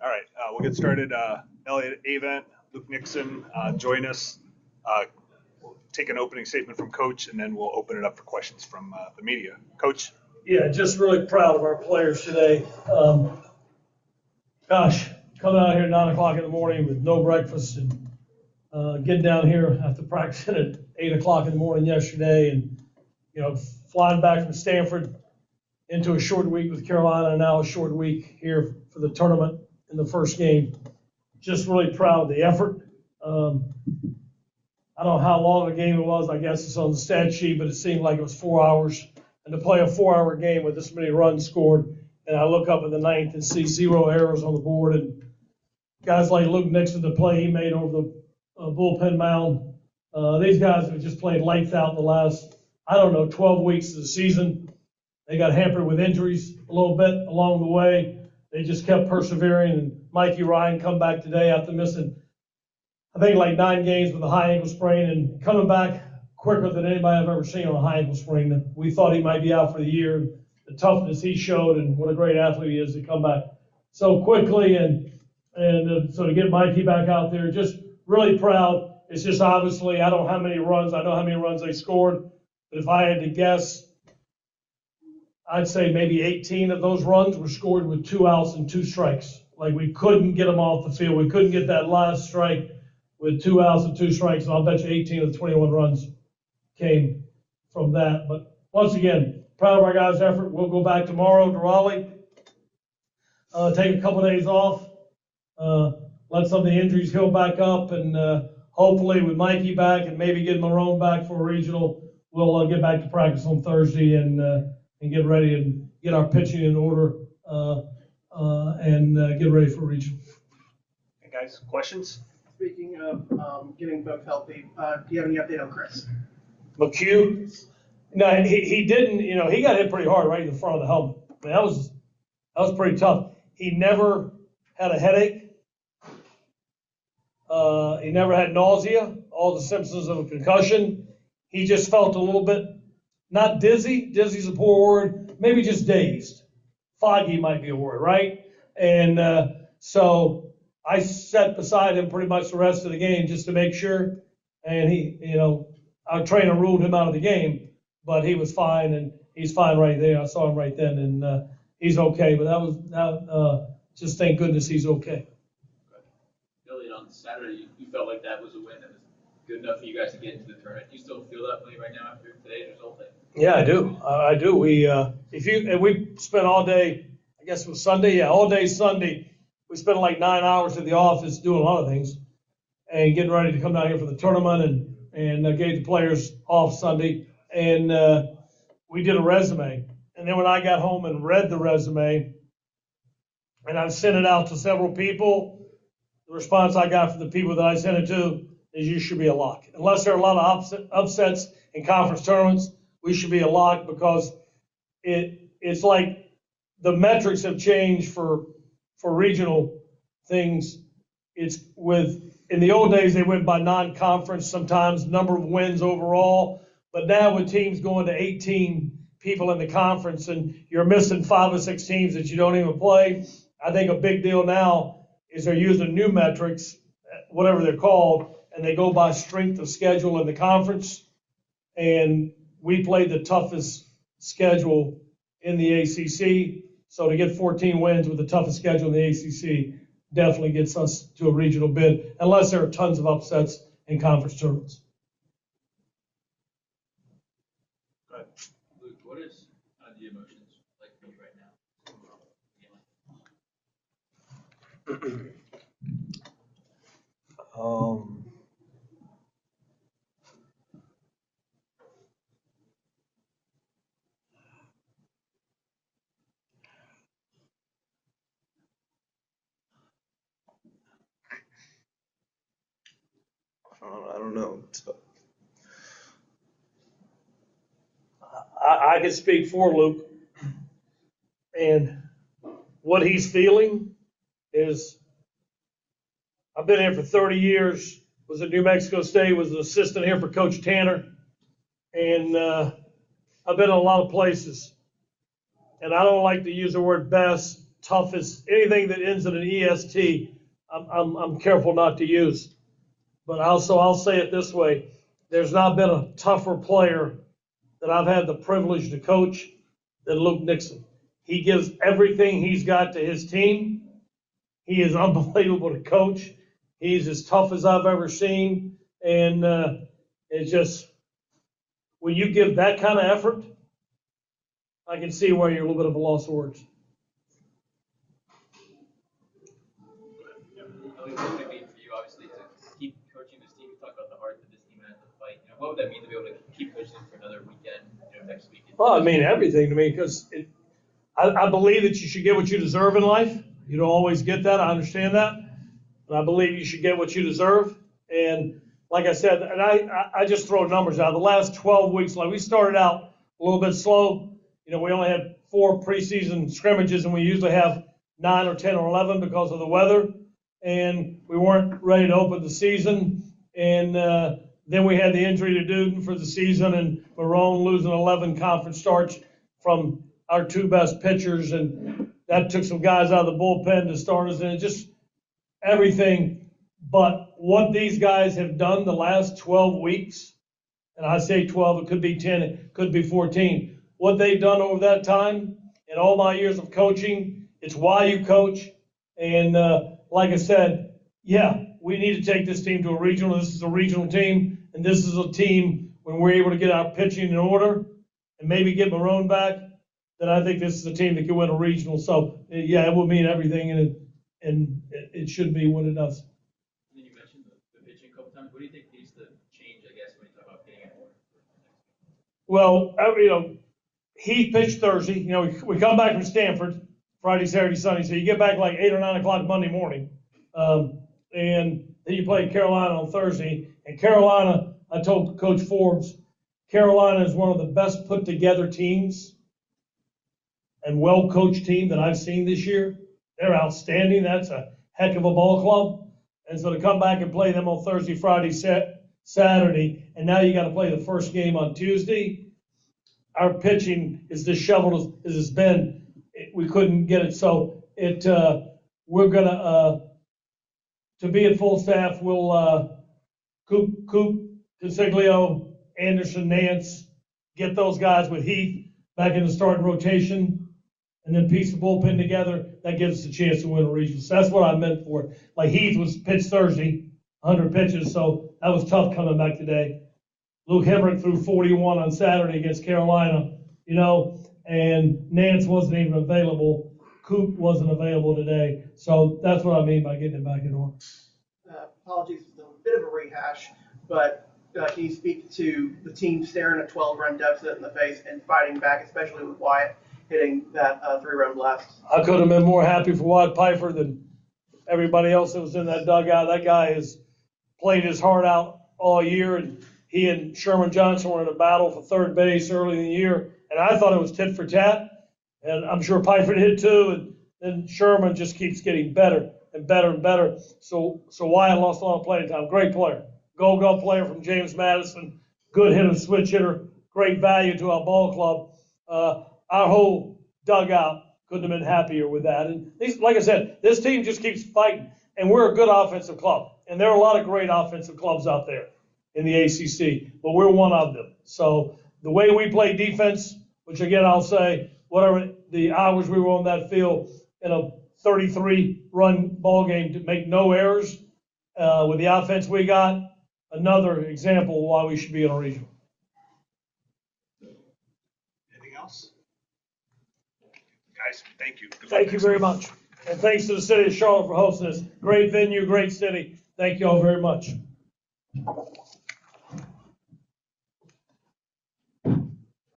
All right, we'll get started. Elliot Avent, Luke Nixon, join us. We'll take an opening statement from Coach, and then we'll open it up for questions from the media. Coach? Yeah, just really proud of our players today. Coming out here at 9 o'clock in the morning with no breakfast and getting down here after practicing at 8 o'clock in the morning yesterday and, flying back from Stanford into a short week with Carolina and now a short week here for the tournament in the first game. Just really proud of the effort. I don't know how long the game it was. I guess it's on the stat sheet, but it seemed like it was 4 hours. And to play a 4-hour game with this many runs scored, and I look up in the ninth and see 0 errors on the board, and guys like Luke Nixon, the play he made over the bullpen mound. These guys have just played lights out in the last, 12 weeks of the season. They got hampered with injuries a little bit along the way. They just kept persevering, and Mikey Ryan come back today after missing, I think, like 9 games with a high ankle sprain and coming back quicker than anybody I've ever seen on a high ankle sprain. We thought he might be out for the year. The toughness he showed and what a great athlete he is to come back so quickly and so to get Mikey back out there, just really proud. It's just obviously I don't know how many runs. I know how many runs they scored, but if I had to guess, I'd say maybe 18 of those runs were scored with 2 outs and 2 strikes. Like we couldn't get them off the field. We couldn't get that last strike with 2 outs and 2 strikes. And I'll bet you 18 of the 21 runs came from that. But once again, proud of our guys' effort. We'll go back tomorrow to Raleigh, take a couple of days off, let some of the injuries heal back up, and hopefully with Mikey back and maybe get Marone back for a regional, we'll get back to practice on Thursday and get ready and get our pitching in order and get ready for regional. Hey guys, questions? Speaking of getting folks healthy, do you have any update on Chris? McHugh? No, he didn't. He got hit pretty hard right in the front of the helmet. I mean, that was pretty tough. He never had a headache. He never had nausea, all the symptoms of a concussion. He just felt a little bit, not dizzy. Dizzy's a poor word. Maybe just dazed. Foggy might be a word, right? And so I sat beside him pretty much the rest of the game just to make sure. And our trainer ruled him out of the game, but he was fine, and he's fine right there. I saw him right then, and he's okay. But just thank goodness he's okay. Elliot, on Saturday, you felt like that was a win that was good enough for you guys to get into the tournament. Do you still feel that way right now after today's result? Yeah, I do. I do. We spent all day. I guess it was Sunday. Yeah, all day Sunday. We spent like 9 hours at the office doing a lot of things and getting ready to come down here for the tournament and gave the players off Sunday. And we did a resume. And then when I got home and read the resume, and I sent it out to several people, the response I got from the people that I sent it to is you should be a lock. Unless there are a lot of upsets in conference tournaments, we should be a lock because it's like the metrics have changed for regional things. It's in the old days, they went by non-conference, sometimes number of wins overall. But now with teams going to 18 people in the conference and you're missing 5 or 6 teams that you don't even play, I think a big deal now is they're using new metrics, whatever they're called, and they go by strength of schedule in the conference. And we played the toughest schedule in the ACC. So to get 14 wins with the toughest schedule in the ACC definitely gets us to a regional bid, unless there are tons of upsets in conference tournaments. Go ahead. Luke, what is the emotions like for you right now? I don't know. I can speak for Luke, and what he's feeling is, I've been here for 30 years, was at New Mexico State, was an assistant here for Coach Tanner, and I've been in a lot of places. And I don't like to use the word best, tough as anything that ends in an EST. I'm careful not to use. But also, I'll say it this way: there's not been a tougher player that I've had the privilege to coach than Luke Nixon. He gives everything he's got to his team. He is unbelievable to coach. He's as tough as I've ever seen. And it's just, when you give that kind of effort, I can see why you're a little bit of a loss of words. Elliot, what would it mean for you, obviously, to keep coaching this team? You talked about the heart that this team has to fight. What would that mean to be able to keep coaching them for another weekend, next week? Well, I mean everything to me, because I believe that you should get what you deserve in life. You don't always get that. I understand that. But I believe you should get what you deserve. And like I said, and I just throw numbers out. The last 12 weeks, like we started out a little bit slow. We only had 4 preseason scrimmages, and we usually have 9 or 10 or 11 because of the weather. And we weren't ready to open the season. And then we had the injury to Duden for the season, and Marone losing 11 conference starts from our 2 best pitchers. And that took some guys out of the bullpen to start us. And it just everything. But what these guys have done the last 12 weeks, and I say 12, it could be 10, it could be 14. What they've done over that time, in all my years of coaching, it's why you coach. And like I said, yeah, we need to take this team to a regional. This is a regional team, and this is a team when we're able to get our pitching in order and maybe get Marone back, then I think this is a team that can win a regional. So, yeah, it will mean everything, and it should be what it does. And then you mentioned the pitching a couple times. What do you think needs to change, I guess, when you talk about getting it more? Well, Heath pitched Thursday. We come back from Stanford Friday, Saturday, Sunday. So you get back like 8 or 9 o'clock Monday morning. And then you play Carolina on Thursday. And Carolina, I told Coach Forbes, Carolina is one of the best put together teams and well-coached team that I've seen this year. They're outstanding. That's a heck of a ball club. And so to come back and play them on Thursday, Friday, Saturday, and now you got to play the first game on Tuesday. Our pitching is disheveled as it's been. We couldn't get it. So we're going to be at full staff, we'll Coop, Consiglio, Anderson, Nance, get those guys with Heath back in the starting rotation, and then piece the bullpen together. That gives us a chance to win a regional. So that's what I meant for it. Like Heath was pitched Thursday, 100 pitches, so that was tough coming back today. Luke Hemrick threw 41 on Saturday against Carolina, and Nance wasn't even available. Coop wasn't available today. So that's what I mean by getting it back in order. Apologies, it's a bit of a rehash, but can you speak to the team staring a 12-run deficit in the face and fighting back, especially with Wyatt hitting that 3-run blast? I couldn't have been more happy for Wyatt Pfeiffer than everybody else that was in that dugout. That guy has played his heart out all year, and he and Sherman Johnson were in a battle for third base early in the year, and I thought it was tit for tat, and I'm sure Pfeiffer did too, and then Sherman just keeps getting better and better and better. So Wyatt lost a lot of playing time. Great player. Gold player from James Madison. Good hitter, switch hitter. Great value to our ball club. Our whole dugout couldn't have been happier with that. And like I said, this team just keeps fighting. And we're a good offensive club. And there are a lot of great offensive clubs out there in the ACC. But we're one of them. So the way we play defense, which again I'll say, whatever the hours we were on that field in a 33-run ball game to make no errors with the offense we got, another example of why we should be in a regional. Anything else? Guys, thank you. Thank you very much. And thanks to the city of Charlotte for hosting us. Great venue, great city. Thank you all very much.